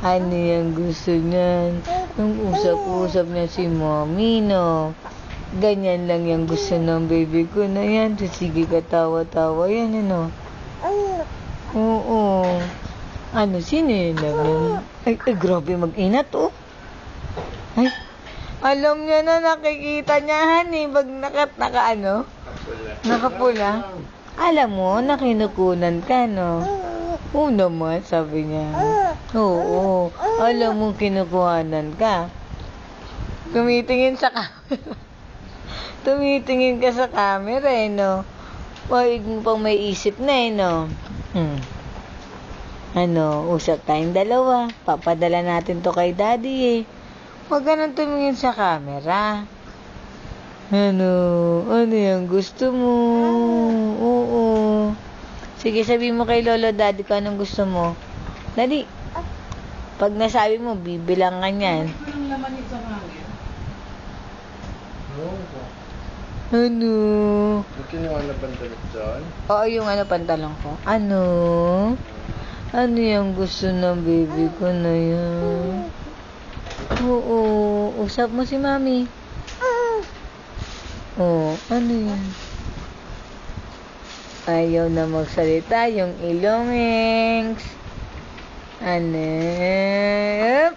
Ano yung gusto niyan? Yung usap-usap niya si mommy, no? Ganyan lang yung gusto ng baby ko na yan. Sige ka, tawa-tawa yan, ano? Oo. Ano, sino yun lang yan? Ay, grabe mag-inat, oh. Ay, alam niya na, nakikita niya, honey, pag nakapula. Alam mo, nakinukunan ka, no? Oo naman, sabi niya. Oo, alam mo, kinukuhanan ka. Tumitingin sa camera. Tumitingin ka sa camera, eh, no? Pag mo pang may isip na, eh, no? Ano, usap tayong dalawa. Papadala natin to kay daddy, eh. Huwag ka nang tumingin sa camera. Ano yung gusto mo? Oo. Sige, sabihin mo kay lolo, daddy, ko anong gusto mo. Daddy, pag nasabi mo, bibilang ka niyan. Ano? Kinuha na pantalon dyan? Oo, yung pantalon ko. Ano yung gusto ng baby ko na yan? Oo, usap mo si mami. Oh, ano yun? Ayaw na magsalita yung ilongings. Ano?